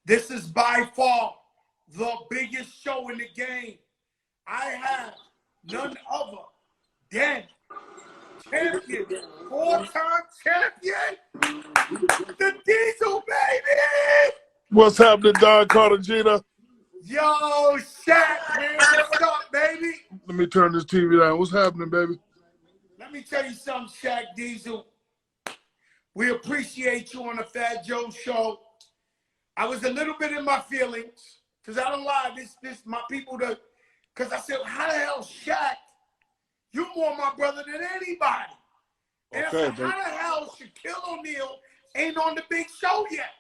This is by far the biggest show in the game. I have none other than champion, 4-time champion, the Diesel, baby! What's happening, Don Cartagena? Yo, Shaq, man, what's up, baby? Let me turn this TV down. What's happening, baby? Let me tell you something, Shaq Diesel. We appreciate you on the Fat Joe show. I was a little bit in my feelings, because I don't lie, this my people, because I said, how the hell, Shaq? You more my brother than anybody. And Okay, I said, how the hell Shaquille O'Neal ain't on the big show yet?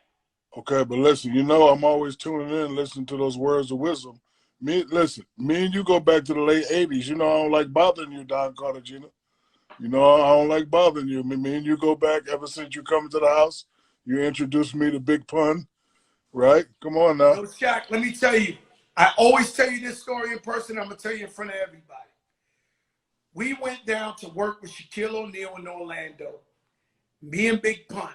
Okay, but listen, you know I'm always tuning in and listening to those words of wisdom. Me and you go back to the late 80s. You know I don't like bothering you, Don Cartagena. You know I don't like bothering you. Me and you go back ever since you come to the house. You introduced me to Big Pun, right? Come on now. Yo, Shaq, let me tell you. I always tell you this story in person. I'm going to tell you in front of everybody. We went down to work with Shaquille O'Neal in Orlando. Me and Big Pun.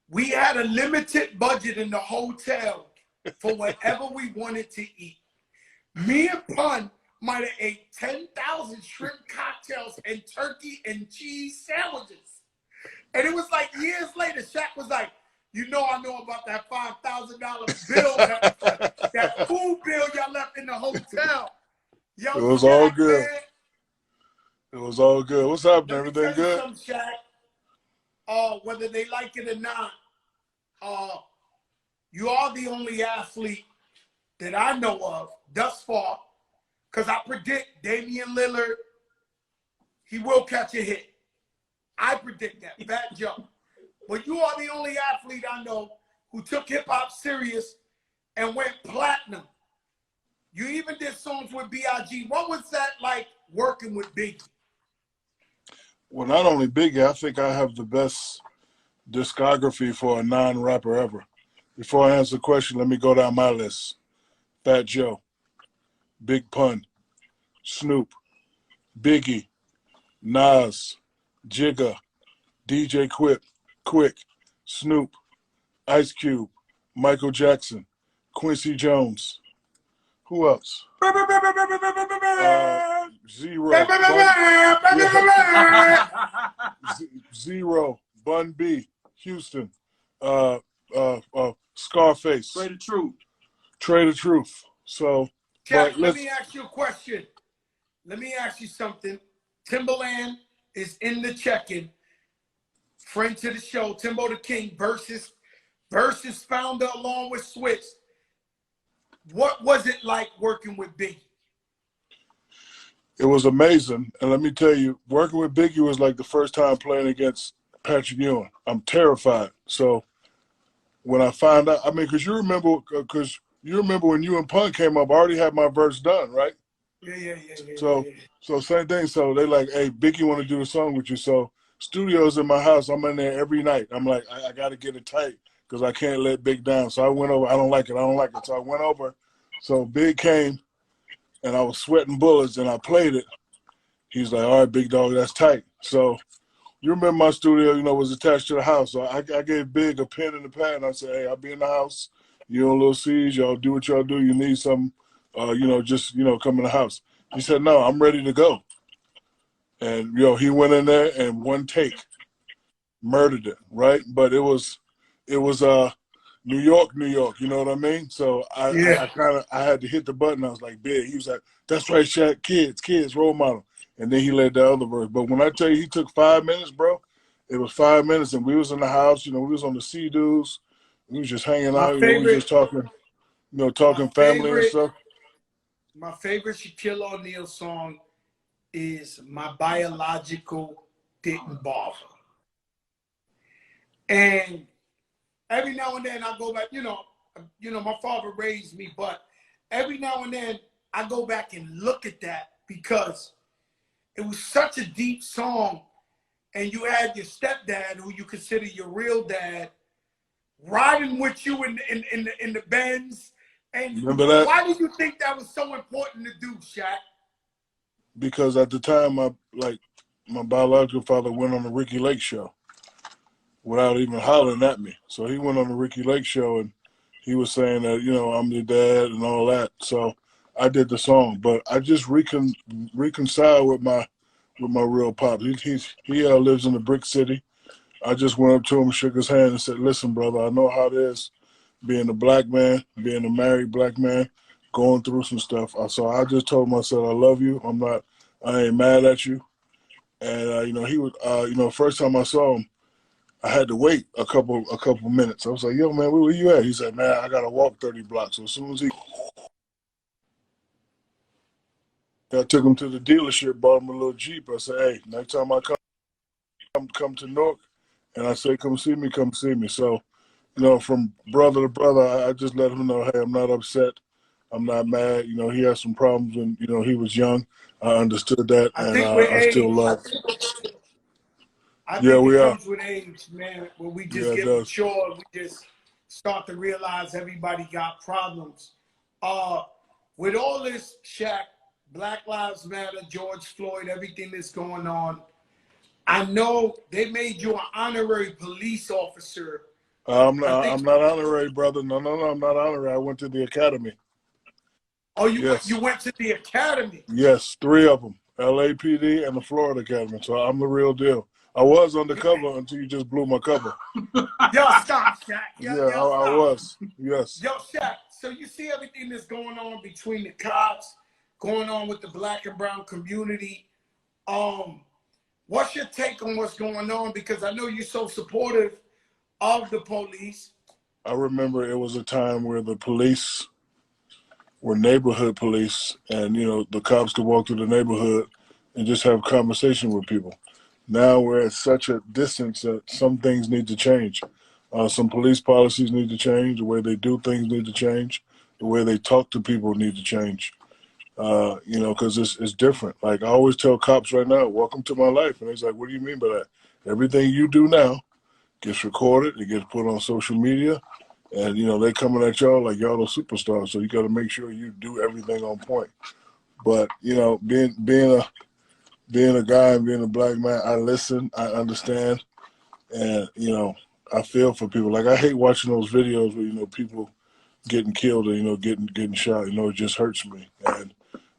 We had a limited budget in the hotel for whatever we wanted to eat. Me and Pun might have ate 10,000 shrimp cocktails and turkey and cheese sandwiches. And it was like years later, Shaq was like, you know I know about that $5,000 bill, that food bill y'all left in the hotel. Yo, It was Shaq, all good. Man, it was all good. What's happening? let me Everything tell you good? something, Shaq. Whether they like it or not, you are the only athlete that I know of thus far, because I predict Damian Lillard, he will catch a hit. I predict that, Fat Joe. But you are the only athlete I know who took hip-hop serious and went platinum. You even did songs with B.I.G. What was that like working with Biggie? Well, not only Biggie, I think I have the best discography for a non-rapper ever. Before I answer the question, let me go down my list. Fat Joe, Big Pun, Snoop, Biggie, Nas, Jigga, DJ Quick, Snoop, Ice Cube, Michael Jackson, Quincy Jones. Who else? Zero. Zero. Bun B. Houston. Scarface. Trey the Truth. So, Jack, let me ask you a question. Let me ask you something. Timberland is in the check-in. Friend to the show, Timbo the King versus founder along with Switch. What was it like working with Biggie? It was amazing. And let me tell you, working with Biggie was like the first time playing against Patrick Ewing. I'm terrified. So when I found out, I mean, because you remember when you and Pun came up, I already had my verse done, right? Yeah. So same thing. So they like, hey, Biggie want to do a song with you. So studio's in my house. I'm in there every night. I'm like, I got to get it tight because I can't let Big down. So I went over. I don't like it. So I went over. So Big came, and I was sweating bullets, and I played it. He's like, all right, big dog, that's tight. So you remember my studio, was attached to the house. So I gave Big a pen and a pad, and I said, hey, I'll be in the house. You on Little C's, y'all do what y'all do. You need something, just come in the house. He said, no, I'm ready to go. And, he went in there and one take, murdered it, right? But it was New York, you know what I mean? So I had to hit the button. I was like, Big. He was like, that's right, Shaq, kids, role model. And then he led the other verse. But when I tell you he took 5 minutes, bro, it was 5 minutes, and we was in the house, we was on the Sea-Doos. We was just hanging out, we was just talking, talking family and stuff. My favorite Shaquille O'Neal song is My Biological Didn't Bother. And every now and then I go back, my father raised me, but every now and then I go back and look at that because it was such a deep song. And you had your stepdad, who you consider your real dad, riding with you in the Benz. And remember that? Why do you think that was so important to do, Shaq? Because at the time, my biological father went on the Ricky Lake show. without even hollering at me. So he went on the Ricky Lake show and he was saying that, you know, I'm your dad and all that. So I did the song, but I just reconciled with my real pop. He lives in the Brick City. I just went up to him, shook his hand, and said, "Listen, brother, I know how it is being a black man, being a married black man, going through some stuff." So I just told him, I said, "I love you. I ain't mad at you." And you know, he would, you know, first time I saw him, I had to wait a couple minutes. I was like, "Yo, man, where you at?" He said, "Man, I gotta walk 30 blocks." So as soon as I took him to the dealership, bought him a little Jeep. I said, "Hey, next time I come to Newark, and I say come see me, come see me." So, you know, from brother to brother, I just let him know, hey, I'm not upset. I'm not mad. You know, he had some problems when, you know, he was young. I understood that, I and think with I still age, love. I Yeah, think we it are. comes with age, man, where we just Yeah, it get does. mature. We just start to realize everybody got problems. With all this, Shaq, Black Lives Matter, George Floyd, everything that's going on, I know they made you an honorary police officer. I think. I'm not honorary, brother. No, I'm not honorary. I went to the academy. Oh, Yes, you went to the academy. yes, three of them, LAPD and the Florida Academy. So I'm the real deal. I was undercover until you just blew my cover. Yo, stop, Shaq. Yeah, Yo, I stop. was. Yes. Yo, Shaq. So you see everything that's going on between the cops, going on with the black and brown community. What's your take on what's going on? Because I know you're so supportive of the police. I remember it was a time where the police were neighborhood police, and you know the cops could walk through the neighborhood and just have a conversation with people. Now we're at such a distance that some things need to change. Some police policies need to change. The way they do things need to change. The way they talk to people need to change. You know, because it's different. Like I always tell cops right now, "Welcome to my life," and it's like, "What do you mean by that?" Everything you do now gets recorded. It gets put on social media. And, you know, they coming at y'all like y'all are superstars. So you got to make sure you do everything on point. But, you know, being a guy and being a black man, I listen, I understand. And, you know, I feel for people. Like I hate watching those videos where, you know, people getting killed or, you know, getting shot. You know, it just hurts me. And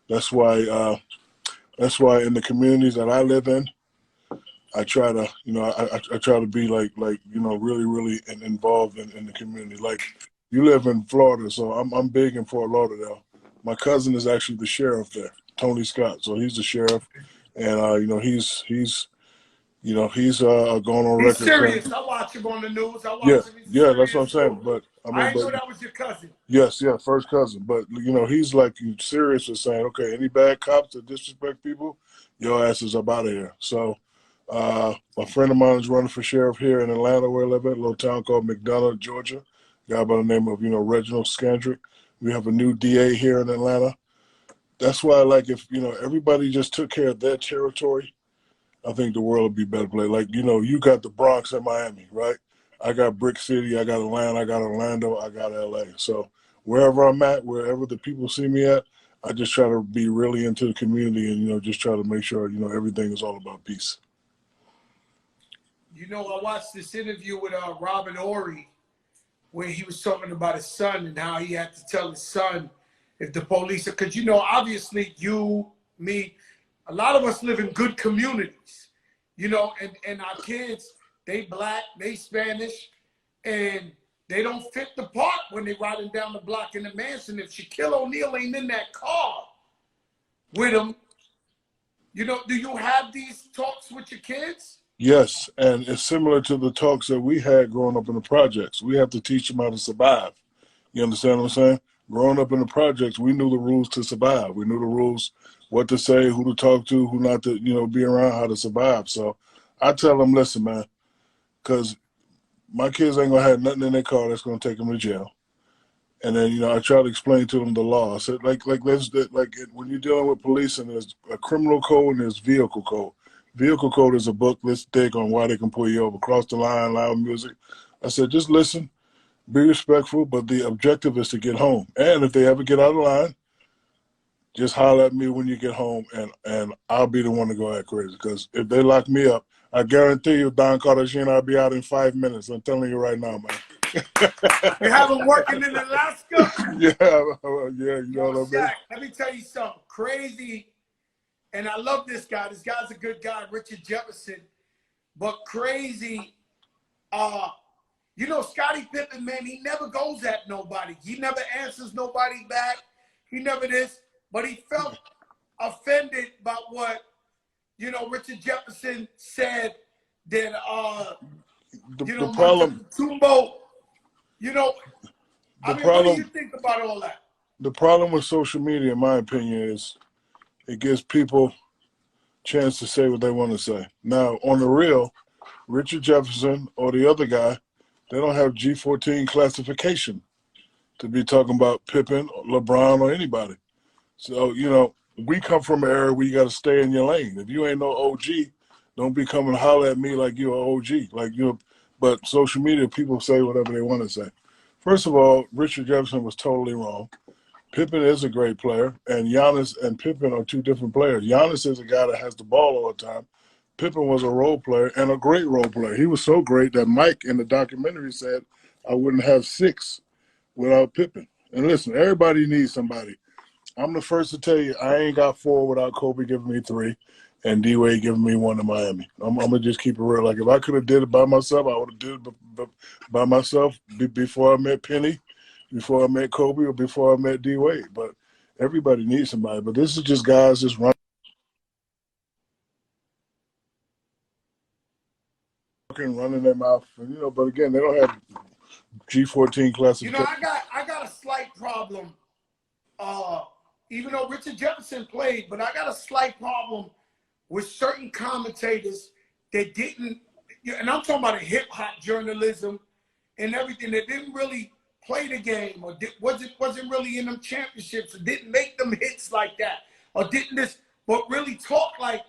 that's why in the communities that I live in, I try to, you know, I try to be like, you know, really involved in the community. Like, you live in Florida, so I'm big in Fort Lauderdale. My cousin is actually the sheriff there, Tony Scott. So he's the sheriff, and you know, he's going on He's record saying, serious. I watch him on the news. I yeah, watch him. He's a yeah, that's what I'm serious saying. dude. But I I mean, didn't but know that was your cousin. yes, yeah, first cousin. But you know, he's like serious with saying, okay, any bad cops that disrespect people, your ass is up out of here. So. A friend of mine is running for sheriff here in Atlanta, where I live at, a little town called McDonough, Georgia. A guy by the name of, you know, Reginald Scandrick. We have a new DA here in Atlanta. That's why, like, if, you know, everybody just took care of their territory, I think the world would be better place. Like, you know, you got the Bronx and Miami, right? I got Brick City, I got Atlanta, I got Orlando, I got LA. So wherever I'm at, wherever the people see me at, I just try to be really into the community and, you know, just try to make sure, you know, everything is all about peace. You know, I watched this interview with Robert Horry where he was talking about his son and how he had to tell his son if the police, because, you know, obviously you, me, a lot of us live in good communities, you know, and our kids, they black, they Spanish, and they don't fit the part when they riding down the block in the mansion. If Shaquille O'Neal ain't in that car with him, you know, do you have these talks with your kids? Yes, and it's similar to the talks that we had growing up in the projects. We have to teach them how to survive. You understand what I'm saying? Growing up in the projects, we knew the rules to survive. We knew the rules, what to say, who to talk to, who not to, you know, be around, how to survive. So I tell them, listen, man, because my kids ain't going to have nothing in their car that's going to take them to jail. And then, you know, I try to explain to them the law. I said, like when you're dealing with police, and there's a criminal code and there's vehicle code. Vehicle code is a book this thick on why they can pull you over, cross the line, loud music. I said, just listen, be respectful, but the objective is to get home. And if they ever get out of line, just holler at me when you get home, and I'll be the one to go act crazy. Because if they lock me up, I guarantee you, Don Cartagena, I'll be out in 5 minutes. I'm telling you right now, man. You have him working in Alaska? Yeah, you know what I mean? Shaq, let me tell you something crazy. And I love this guy. This guy's a good guy, Richard Jefferson. But crazy, you know, Scottie Pippen, man, he never goes at nobody. He never answers nobody back. He never this. But he felt offended by what, you know, Richard Jefferson said that, you know, the problem, Tumbo, you know, I mean, what do you think about all that? The problem with social media, in my opinion, is it gives people a chance to say what they want to say. Now, on the real, Richard Jefferson or the other guy, they don't have G14 classification to be talking about Pippen, LeBron, or anybody. So, you know, we come from an era where you got to stay in your lane. If you ain't no OG, don't be coming to holler at me like you're an OG. Like you, but social media, people say whatever they want to say. First of all, Richard Jefferson was totally wrong. Pippen is a great player, and Giannis and Pippen are two different players. Giannis is a guy that has the ball all the time. Pippen was a role player and a great role player. He was so great that Mike in the documentary said, I wouldn't have 6 without Pippen. And listen, everybody needs somebody. I'm the first to tell you, I ain't got 4 without Kobe giving me 3 and D-Wade giving me 1 in Miami. I'm going to just keep it real. Like, if I could have did it by myself, I would have did it by myself before I met Penny, before I met Kobe, or before I met D-Wade. But everybody needs somebody. But this is just guys just running their mouth. And, you know, but again, they don't have G14 classification. You know, I got a slight problem. Even though Richard Jefferson played, but I got a slight problem with certain commentators that didn't, and I'm talking about hip hop journalism and everything, that didn't really play the game or wasn't really in them championships or didn't make them hits like that or didn't this, but really talk like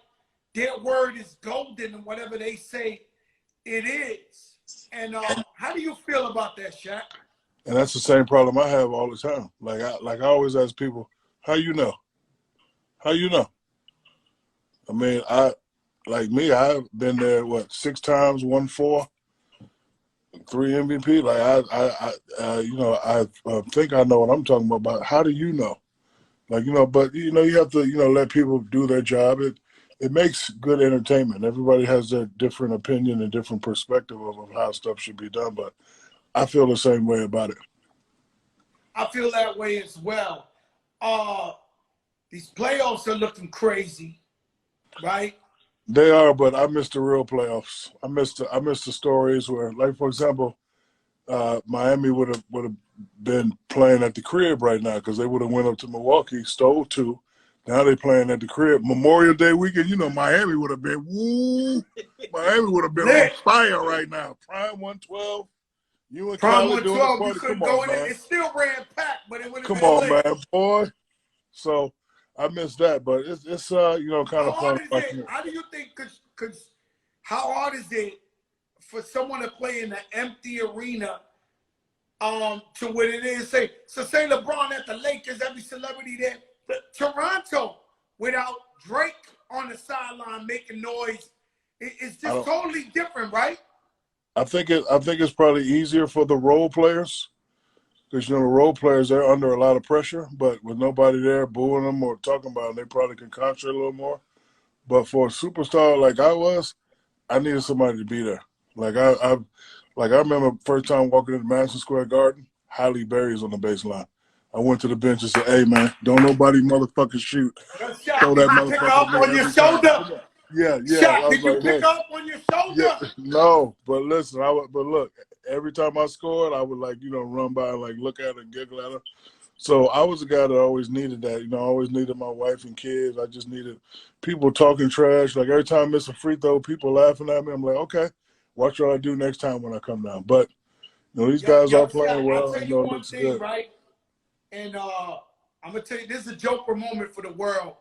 their word is golden and whatever they say it is. And how do you feel about that, Shaq? And that's the same problem I have all the time. Like I always ask people, how you know? How you know? I mean, I've been there, 6 times, won 4, 3 MVP. Like I think I know what I'm talking about. How do you know? Like, you know, but you know, you have to, you know, let people do their job. It makes good entertainment. Everybody has their different opinion and different perspective of how stuff should be done. But I feel the same way about it. I feel that way as well. These playoffs are looking crazy, right? They are, but I miss the real playoffs. I miss the stories where, like, for example, Miami would have been playing at the crib right now because they would have went up to Milwaukee, stole 2. Now they playing at the crib. Memorial Day weekend, you know, Miami would have been Miami would have been on fire right now. Prime 112. You and Prime Khaled doing the 112, you party. couldn't Come go on, in man. it. It still ran packed, but it would have Come been on, lit. man, boy. So I miss that, but it's you know, kind of fun. How do you think? Cause how hard is it for someone to play in an empty arena? To what it is. Say LeBron at the Lakers, every celebrity there. Toronto without Drake on the sideline making noise, it's just totally different, right? I think it's probably easier for the role players because, you know, the role players, they're under a lot of pressure, but with nobody there booing them or talking about them, they probably can concentrate a little more. But for a superstar like I was, I needed somebody to be there. Like I remember first time walking into Madison Square Garden, Halle Berry's on the baseline. I went to the bench and said, "Hey man, don't nobody motherfucking shoot. Throw that motherfucker pick up on your shoulder." Yeah. Shaq, I was did you like, pick hey. up on your shoulder? Yeah, no, but listen, but look, every time I scored, I would, like, you know, run by and like look at her and giggle at her. So I was a guy that always needed that. You know, I always needed my wife and kids. I just needed people talking trash. Like every time I miss a free throw, people laughing at me. I'm like, okay, watch what I do next time when I come down. But you know, these guys are playing well. I'll tell You you know, it one looks thing, good. right? And I'm gonna tell you, this is a Joker moment for the world.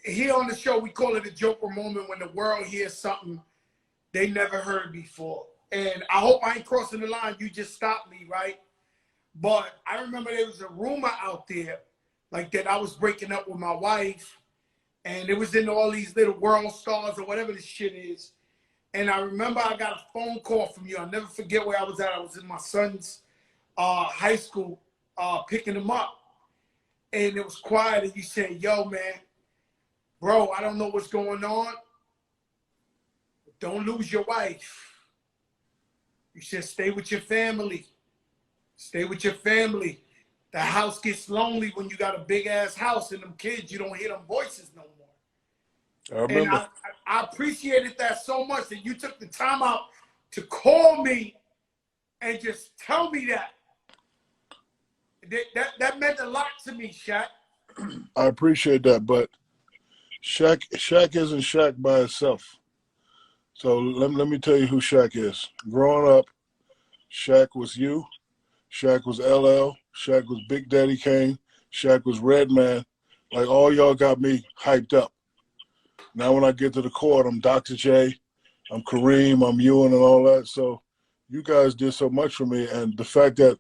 Here on the show, we call it a Joker moment when the world hears something they never heard before. And I hope I ain't crossing the line. You just stopped me, right? But I remember there was a rumor out there like that I was breaking up with my wife, and it was in all these little world stars or whatever this shit is. And I remember I got a phone call from you. I'll never forget where I was at. I was in my son's high school picking him up. And it was quiet. And you said, yo, man, bro, I don't know what's going on. Don't lose your wife. You said, stay with your family. Stay with your family. The house gets lonely when you got a big-ass house and them kids, you don't hear them voices no more. I remember. And I appreciated that so much that you took the time out to call me and just tell me that. That meant a lot to me, Shaq. I appreciate that, but Shaq isn't Shaq by itself. So let me tell you who Shaq is. Growing up, Shaq was you, Shaq was LL, Shaq was Big Daddy Kane, Shaq was Redman. Like, all y'all got me hyped up. Now when I get to the court, I'm Dr. J, I'm Kareem, I'm Ewan and all that. So you guys did so much for me. And the fact that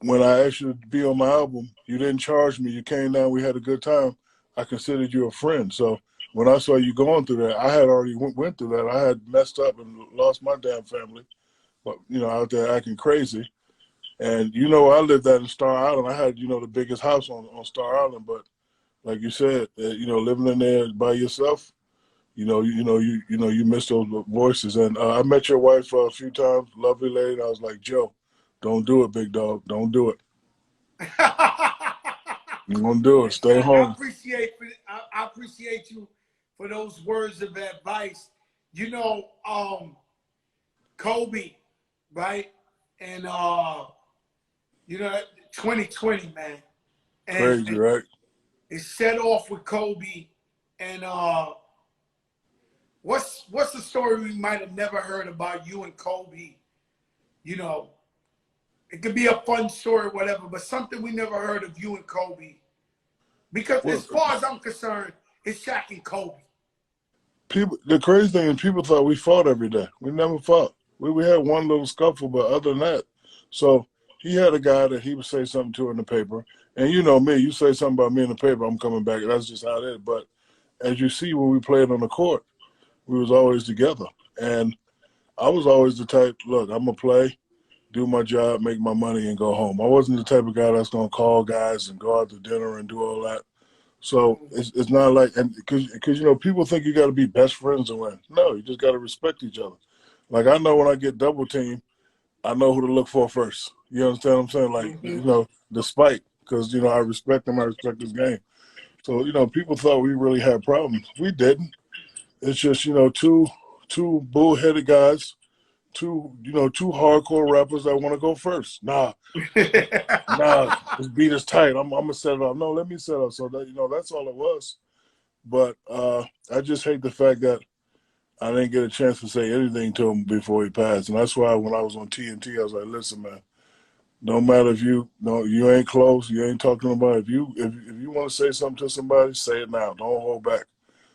when I asked you to be on my album, you didn't charge me. You came down, we had a good time. I considered you a friend. So when I saw you going through that, I had already went through that. I had messed up and lost my damn family, but out there acting crazy. And I lived that in Star Island. I had the biggest house on Star Island, but like you said, living in there by yourself, you miss those voices. And I met your wife a few times, lovely lady. I was like, Joe, don't do it, big dog. Don't do it. You won't do it. Stay home. I appreciate you for those words of advice. Kobe, right? And 2020, man. Crazy, right? It set off with Kobe. And what's the story we might have never heard about you and Kobe? It could be a fun story, whatever, but something we never heard of you and Kobe. Because as far as I'm concerned, it's Shaq and Kobe. The crazy thing is people thought we fought every day. We never fought. We had one little scuffle, but other than that. So he had a guy that he would say something to in the paper. And you know me, you say something about me in the paper, I'm coming back. That's just how it is. But as you see, when we played on the court, we was always together. And I was always the type, look, I'm going to play, do my job, make my money, and go home. I wasn't the type of guy that's going to call guys and go out to dinner and do all that. So it's not like, and because people think you got to be best friends and win. No, you just got to respect each other. Like, I know when I get double teamed, I know who to look for first. You understand what I'm saying? Like, despite, because, I respect him, I respect his game. So, people thought we really had problems. We didn't. It's just, two bullheaded guys, two hardcore rappers that want to go first. Nah, this beat is tight. I'm gonna set it up. No, let me set up. So that that's all it was. But I just hate the fact that I didn't get a chance to say anything to him before he passed. And that's why when I was on TNT, I was like, listen, man, no matter if you ain't close, you ain't talking about it. If you want to say something to somebody, say it now. Don't hold back.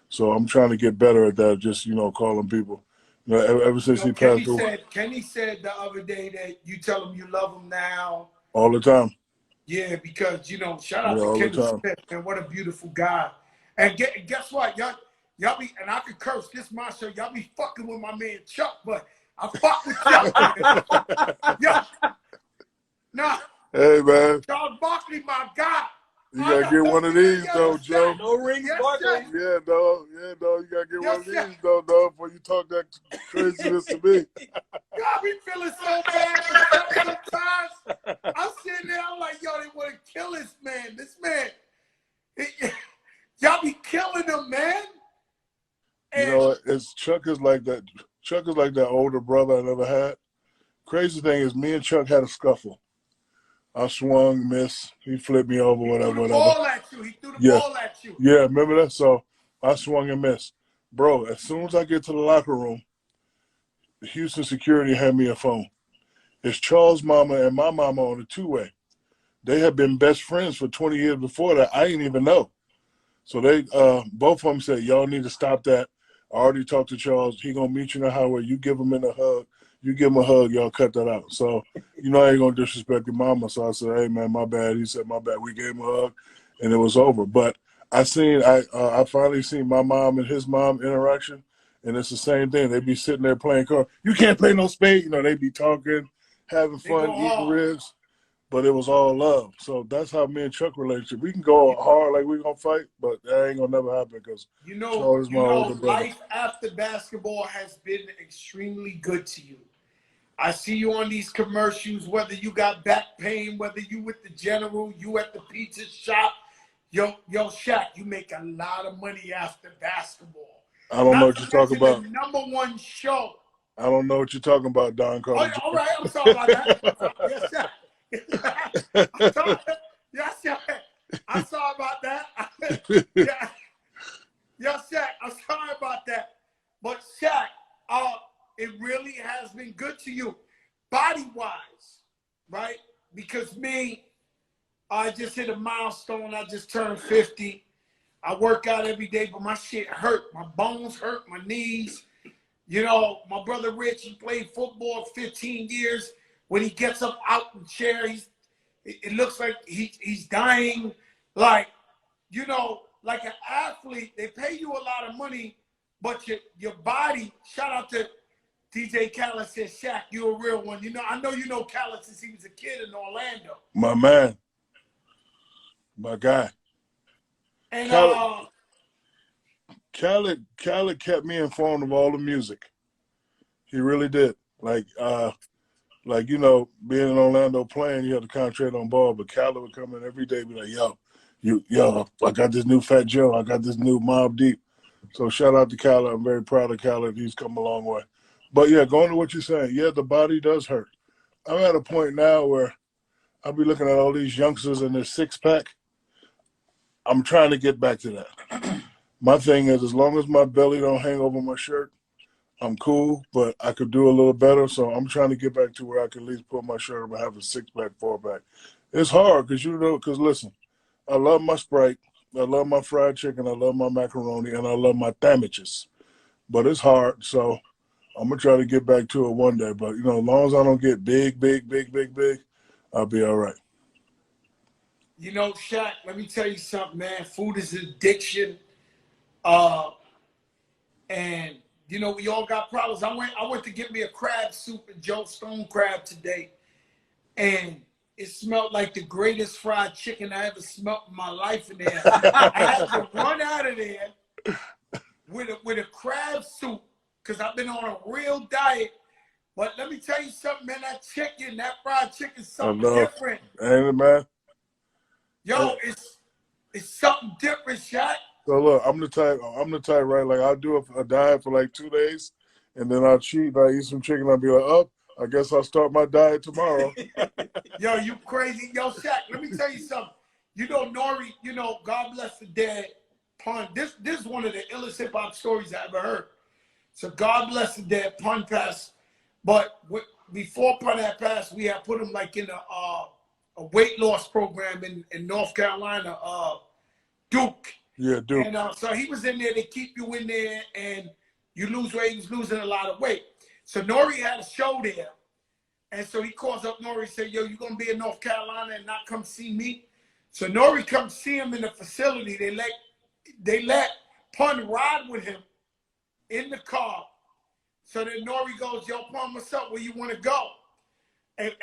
So I'm trying to get better at that, just, calling people. Ever since he passed away. Kenny said the other day that you tell him you love him now. All the time. Yeah, because, shout out to Kenny Smith, man. What a beautiful guy. And guess what? Y'all be, and I can curse, this my show, y'all be fucking with my man Chuck, but I fuck with Chuck. Yeah. Nah. Hey, man. Charles Barkley, my guy. You gotta get one of these, though, Joe. No rings, Barkley. Yeah, dog. Yeah, dog. You gotta get one of these, though, dog, before you talk that craziness to me. Y'all be feeling so bad sometimes. I'm sitting there, I'm like, yo, they want to kill this man. This man, y'all be killing him, man. And Chuck is like that. Chuck is like that older brother I never had. Crazy thing is, me and Chuck had a scuffle. I swung, missed. He flipped me over, whatever. He threw the ball at you. He threw the ball at you. Yeah, remember that? So I swung and missed. Bro, as soon as I get to the locker room, the Houston security had me a phone. It's Charles' mama and my mama on a two-way. They had been best friends for 20 years before that. I didn't even know. So they both of them said, y'all need to stop that. I already talked to Charles. He going to meet you in the highway. You give him a hug. You give him a hug, y'all cut that out. So, I ain't going to disrespect your mama. So I said, hey, man, my bad. He said, my bad. We gave him a hug, and it was over. But I finally seen my mom and his mom interaction, And it's the same thing. They be sitting there playing cards. You can't play no spade. You know, they be talking, having fun, eating ribs. But it was all love. So that's how me and Chuck relationship. We can go hard like we're going to fight, but that ain't going to never happen because Charles is my older brother. Life after basketball has been extremely good to you. I see you on these commercials, whether you got back pain, whether you with the general, you at the pizza shop. Yo, Shaq, you make a lot of money after basketball. I don't know what you're talking about. The #1 show. I don't know what you're talking about, Don Carter. Oh, all right, I'm sorry about that. Yes, Shaq. I'm sorry about that. Shaq, I'm sorry about that. But Shaq, it really has been good to you, body-wise, right? Because me, I just hit a milestone. I just turned 50. I work out every day, but my shit hurt. My bones hurt, my knees. You know, my brother Rich, he played football 15 years. When he gets up out the chair, it looks like he's dying. Like, you know, like an athlete, they pay you a lot of money, but your body, shout out to DJ Khaled says, Shaq, you a real one. You know, I know you know Khaled since he was a kid in Orlando. My man. My guy. And Khaled kept me informed of all the music. He really did. Like, you know, being in Orlando playing, you had to concentrate on ball, but Khaled would come in every day and be like, yo, I got this new Fat Joe. I got this new Mobb Deep. So shout out to Khaled. I'm very proud of Khaled. He's come a long way. But, yeah, going to what you're saying, yeah, the body does hurt. I'm at a point now where I'll be looking at all these youngsters in their six-pack. I'm trying to get back to that. My thing is, as long as my belly don't hang over my shirt, I'm cool, but I could do a little better. So I'm trying to get back to where I can at least put my shirt up and have a six-pack, four-pack. It's hard because listen, I love my Sprite, I love my fried chicken, I love my macaroni, and I love my sandwiches. But it's hard, so I'm going to try to get back to it one day. But, you know, as long as I don't get big, I'll be all right. You know, Shaq, let me tell you something, man. Food is an addiction. And, you know, we all got problems. I went to get me a crab soup at Joe Stone Crab today. And it smelled like the greatest fried chicken I ever smelled in my life in there. I had to run out of there with a crab soup because I've been on a real diet. But let me tell you something, man. That fried chicken is something different. Ain't it, man? Yo, it's something different, Shaq. So look, I'm the type, right? Like I'll do a diet for like 2 days, and then I'll cheat and I eat some chicken. I'll be like, oh, I guess I'll start my diet tomorrow. Yo, you crazy. Yo, Shaq, let me tell you something. You know, Nori, you know, God bless the dead, Pun. This is one of the illest hip-hop stories I ever heard. So God bless the dead, Pun passed. But before Pun had passed, we had put him like in a weight loss program in North Carolina, Duke. Yeah, Duke. And so he was in there. They keep you in there, and you lose weight. He was losing a lot of weight. So Nori had a show there, and so he calls up Nori and said, "Yo, you gonna be in North Carolina and not come see me?" So Nori comes see him in the facility. They let Pun ride with him in the car. So then Nori goes, "Yo, Pun, what's up? Where you want to go?" And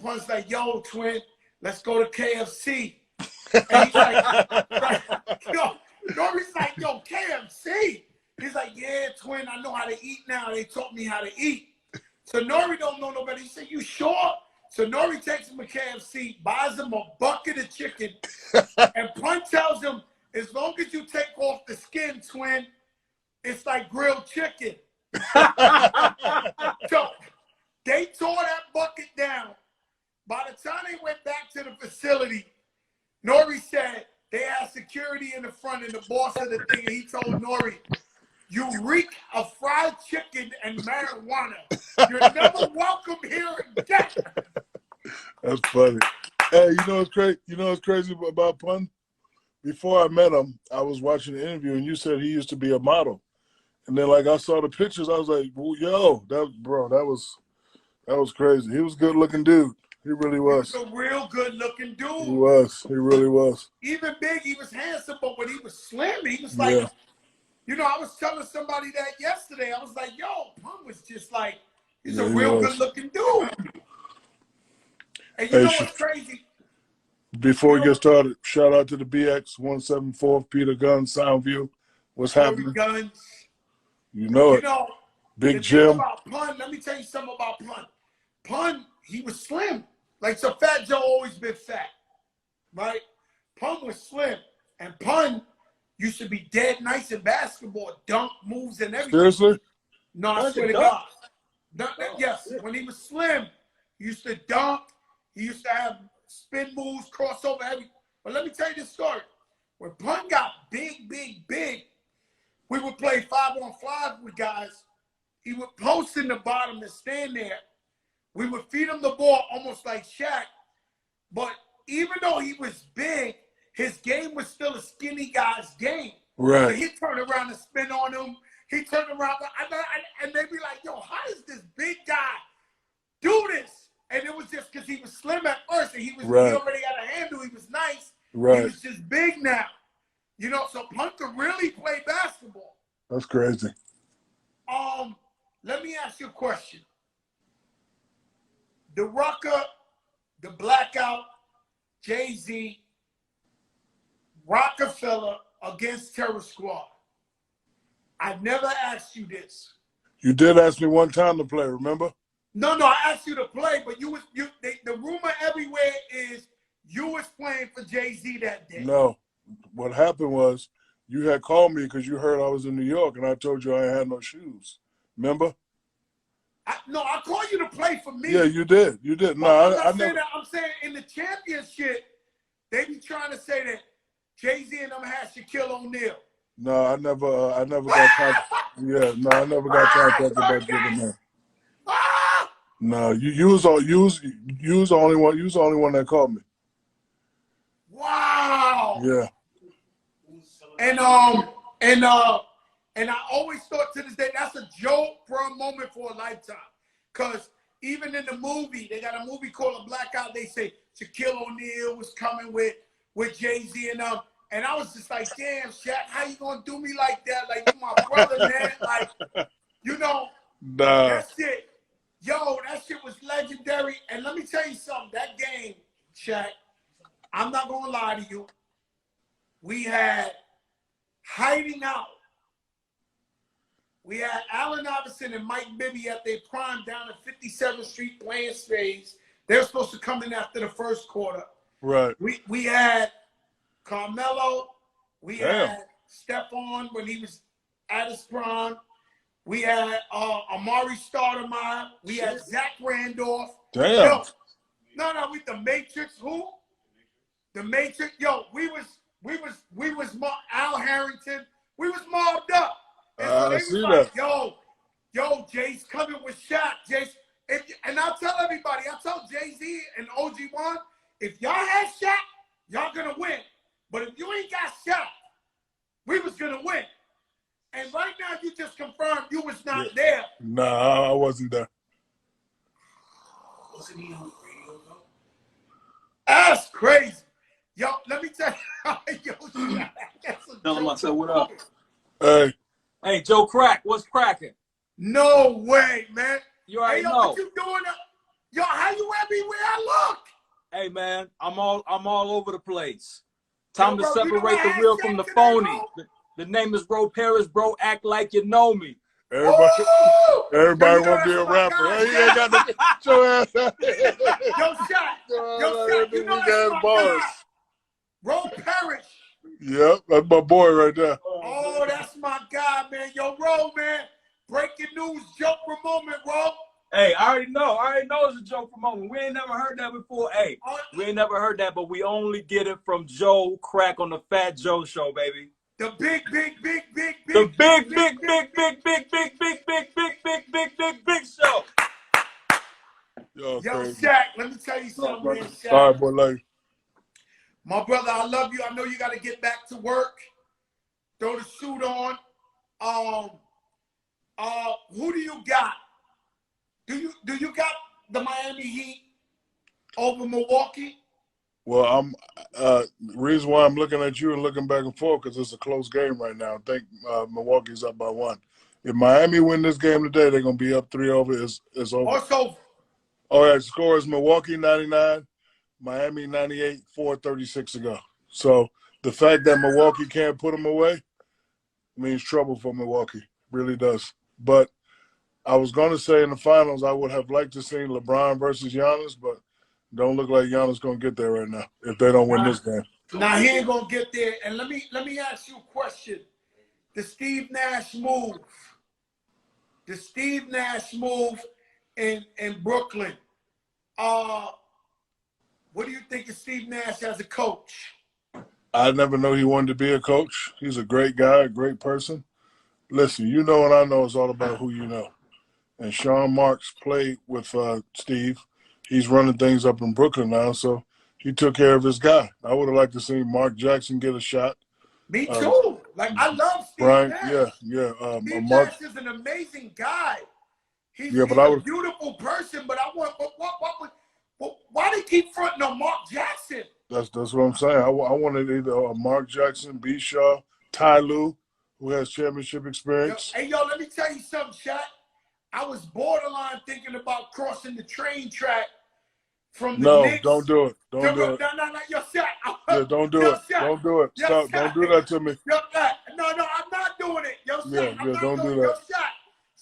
Pun's like, "Yo, twin, let's go to KFC." And he's like, yo, Nori's like, yo, KFC. He's like, yeah, twin, I know how to eat now. They taught me how to eat. So Nori don't know nobody. He said, you sure? So Nori takes him to KFC, buys him a bucket of chicken, and Pun tells him, as long as you take off the skin, twin, it's like grilled chicken. So they tore that bucket down. By the time they went back to the facility, Nori said they had security in the front and the boss of the thing, and he told Nori, you reek of fried chicken and marijuana. You're never welcome here again. That's funny. Hey, you know what's crazy? You know what's crazy about Pun? Before I met him, I was watching the interview, and you said he used to be a model. And then, like, I saw the pictures, I was like, well, yo, that was crazy. He was a good-looking dude. He really was. He was a real good-looking dude. He was. He really was. Even big, he was handsome, but when he was slim, he was like You know, I was telling somebody that yesterday. I was like, yo, Pun was just like, he's Yeah, a he real was. good-looking dude. And you Hey, know what's crazy? before You we know, get started, shout out to the BX 174 Peter Gunn Soundview. What's Corey happening? Guns. You know You it. know, Big the thing Jim. about Pun, let me tell you something about Pun. Pun, he was slim. Like, so Fat Joe always been fat, right? Pun was slim. And Pun used to be dead nice in basketball, dunk moves and everything. Seriously? No, I swear to God. Yes, when he was slim, he used to dunk. He used to have spin moves, crossover, everything. But let me tell you this story. When Pun got big, we would play 5-on-5 with guys. He would post in the bottom and stand there. We would feed him the ball almost like Shaq. But even though he was big, his game was still a skinny guy's game. Right. So he'd turn around and spin on him. He'd turn around and they'd be like, yo, how does this big guy do this? And it was just because he was slim at first and he already had a handle. He was nice. Right. He was just big now. You know, so Pun could really play basketball. That's crazy. Let me ask you a question. The Rucker, the Blackout, Jay-Z, Rockefeller against Terror Squad. I never asked you this. You did ask me one time to play, remember? No, I asked you to play, but the rumor everywhere is you was playing for Jay-Z that day. No. What happened was you had called me because you heard I was in New York and I told you I had no shoes. Remember? I called you to play for me. Yeah, you did. You did. No, I never. That. I'm saying in the championship, they be trying to say that Jay-Z and them had Shaquille O'Neal. No, I never got contact. Yeah, no, I never got contacted about giving that. No, you was the only one. You was the only one that called me. Wow. Yeah. And I always thought to this day that's a joke for a moment for a lifetime. Cause even in the movie, they got a movie called A Blackout. They say Shaquille O'Neal was coming with Jay-Z and them. And I was just like, damn, Shaq, how you gonna do me like that? Like, you my brother, man. Like, you know, Nah. that shit. Yo, that shit was legendary. And let me tell you something. That game, Shaq, I'm not gonna lie to you. We had hiding out. We had Allen Iverson and Mike Bibby at their prime down at 57th Street playing spades. They were supposed to come in after the first quarter. Right. We had Carmelo. We had Stephon when he was at his prime. We had Amari Stoudemire. We had Zach Randolph. Damn. Yo, no, with the Matrix. Who? The Matrix. Yo, we was Al Harrington. We was mobbed up. And so they was like, yo, Jay's coming with Shaq. And I'll tell everybody, I tell Jay-Z and OG1, if y'all had Shaq, y'all gonna win. But if you ain't got Shaq, we was gonna win. And right now, you just confirmed you was not there. Nah, I wasn't there. Wasn't he on the radio, though? That's crazy. Yo, let me tell you. Yo, Shaq, tell him I said, what up? Hey, Joe Crack, what's cracking? No way, man. You already know. What you doing? Yo, how you everywhere I look? Hey, man, I'm all over the place. Time to bro, separate the real from the phony. The name is Bro Paris, bro. Act like you know me. Everybody want to be a rapper. Hey, you ain't got to get your ass out. Yo, Shaq, you know that's my bars. guy. Bro Paris. Yep, that's my boy right there. Oh, that's my guy, man. Yo, Ro, man. Breaking news, joke for moment, Ro. Hey, I already know it's a joke for moment. We ain't never heard that before. Hey, we ain't never heard that, but we only get it from Joe Crack on the Fat Joe Show, baby. The big show. Yo, Shaq, let me tell you something, man. Shaq. All right, boy, like. My brother, I love you. I know you got to get back to work. Throw the suit on. Who do you got? Do you got the Miami Heat over Milwaukee? Well, reason why I'm looking at you and looking back and forth because it's a close game right now. I think Milwaukee's up by 1. If Miami win this game today, they're gonna be up 3 over. It's over. Also, All right, score is Milwaukee 99, Miami 98, 4:36 to go. So the fact that Milwaukee can't put them away means trouble for Milwaukee. Really does. But I was going to say in the finals, I would have liked to see LeBron versus Giannis, but don't look like Giannis going to get there right now if they don't win this game. Now he ain't going to get there. And let me ask you a question. The Steve Nash move. The Steve Nash move in Brooklyn. What do you think of Steve Nash as a coach? I never knew he wanted to be a coach. He's a great guy, a great person. Listen, you know what I know is all about who you know. And Sean Marks played with Steve. He's running things up in Brooklyn now, so he took care of his guy. I would have liked to see Mark Jackson get a shot. Me too. I love Steve Brian, Nash. yeah. Steve Mark, Nash is an amazing guy. He's a beautiful person, but I want why they keep fronting on Mark Jackson? That's what I'm saying. I wanted either Mark Jackson, B. Shaw, Ty Lue, who has championship experience. Yo, let me tell you something, Shaq. I was borderline thinking about crossing the train track from the Knicks. No, don't do it. Don't do it. No, yo, Shaq. Yeah, don't do it. Shaq. Don't do it. Stop. Don't do that to me. Yo, no, I'm not doing it. Yo, Shaq, I'm not don't doing do it. that.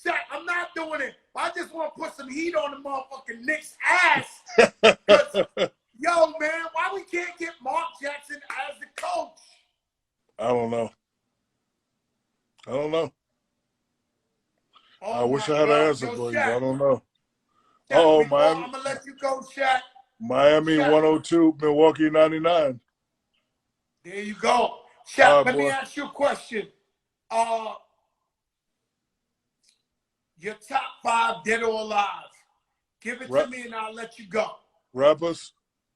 Yo, Shaq, I'm not doing it. I just want to put some heat on the motherfucking Knicks' ass. Yo, man, why we can't get Mark Jackson as the coach? I don't know. Oh, I wish I had an answer for you. I don't know. Miami. Miami. I'm going to let you go, Shaq. Miami 102, Milwaukee 99. There you go. Shaq, let boy. me ask you a question. Your top 5, dead or alive. Give it to me and I'll let you go. Rappers?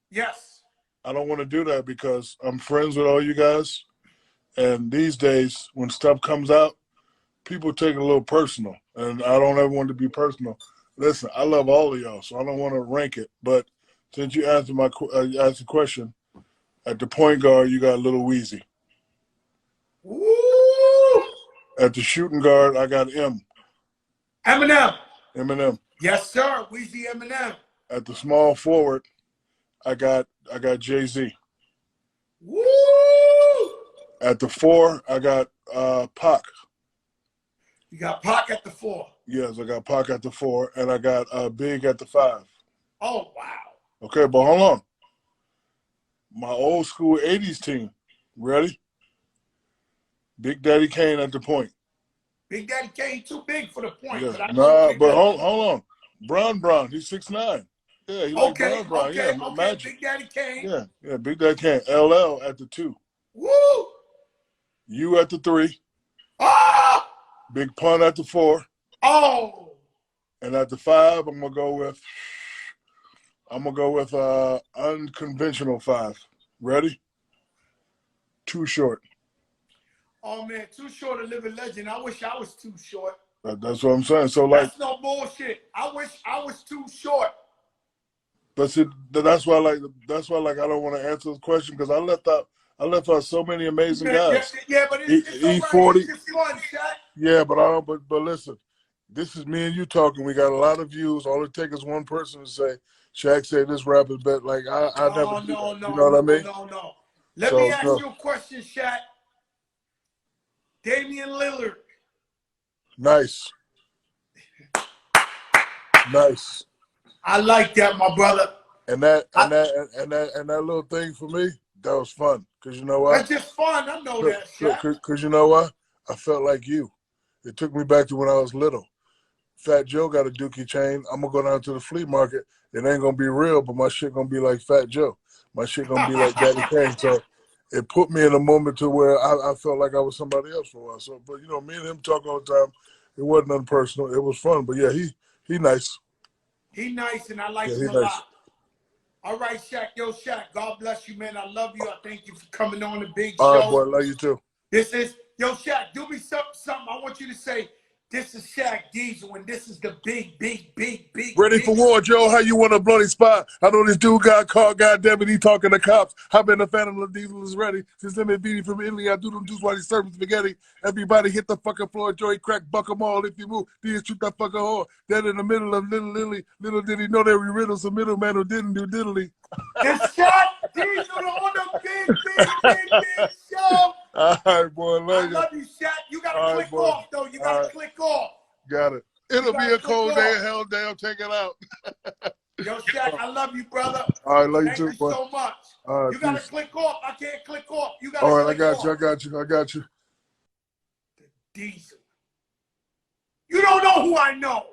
Yes. I don't want to do that because I'm friends with all you guys. And these days, when stuff comes out, people take it a little personal. And I don't ever want to be personal. Listen, I love all of y'all, so I don't want to rank it. But since you answered asked the question, at the point guard, you got Lil Weezy. Woo! At the shooting guard, I got Eminem. Yes, sir. Weezy Eminem. At the small forward, I got Jay-Z. Woo! At the 4, I got Pac. You got Pac at the 4. Yes, I got Pac at the 4, and I got Big at the 5. Oh, wow. Okay, but hold on. My old school 80s team. Ready? Big Daddy Kane at the point. Big Daddy Kane too big for the point. Yeah. But hold on. Brown, he's 6'9". Yeah, he like Brown. Okay, Magic. Big Daddy Kane. Yeah, Big Daddy Kane. LL at the 2. Woo! You at the 3. Ah! Big Pun at the 4. Oh! And at the 5, I'm gonna go with unconventional 5. Ready? Too Short. Oh man, Too Short, a living legend. I wish I was Too Short. That's what I'm saying. So that's no bullshit. I wish I was Too Short. But see, that's why I don't want to answer the question because I left out so many amazing guys. Yeah, but it's E40. It's just fun, Shaq. Yeah, but listen, this is me and you talking. We got a lot of views. All it takes is one person to say, Shaq said this rapper's better. Like I never do that. You know what I mean? No. Let me ask you a question, Shaq. Damian Lillard. Nice. I like that, my brother. And that little thing for me, that was fun. Cause you know what? That's just fun. I know that, Shaq. Cause you know what? I felt like you. It took me back to when I was little. Fat Joe got a Dookie chain. I'm gonna go down to the flea market. It ain't gonna be real, but my shit gonna be like Fat Joe. My shit gonna be like Daddy Kane. So it put me in a moment to where I felt like I was somebody else for a while. So, but you know, me and him talk all the time. It wasn't nothing personal. It was fun. But yeah, he nice. He nice, and I like him a lot. All right, Shaq. Yo, Shaq, God bless you, man. I love you. I thank you for coming on the big show. All right, boy. Love you too. This is, yo, Shaq, do me something. I want you to say, This is Shaq Diesel, and this is the big. Ready for war, Joe? How you want a bloody spot? I know this dude got caught, goddamn it, he talking to cops. I've been a Phantom of Diesel is ready. Since MVD from Italy, I do them juice while he's serving spaghetti. Everybody hit the fucking floor, Joey crack, buck them all. If you move, please shoot that fucking whore. Dead in the middle of Little Lily. Little did he know that we riddles a middleman who didn't do diddly. It's Shaq Diesel on the big show. All right, boy, love you. I love you, Shaq. You gotta click off, though. You gotta click off. Got it. It'll be a cold day in hell, damn, take it out. Yo, Shaq, I love you, brother. All right, love you too, boy. Thank you so much. All right, you gotta click off. I can't click off. You gotta all right, click off. I got you. The Diesel. You don't know who I know.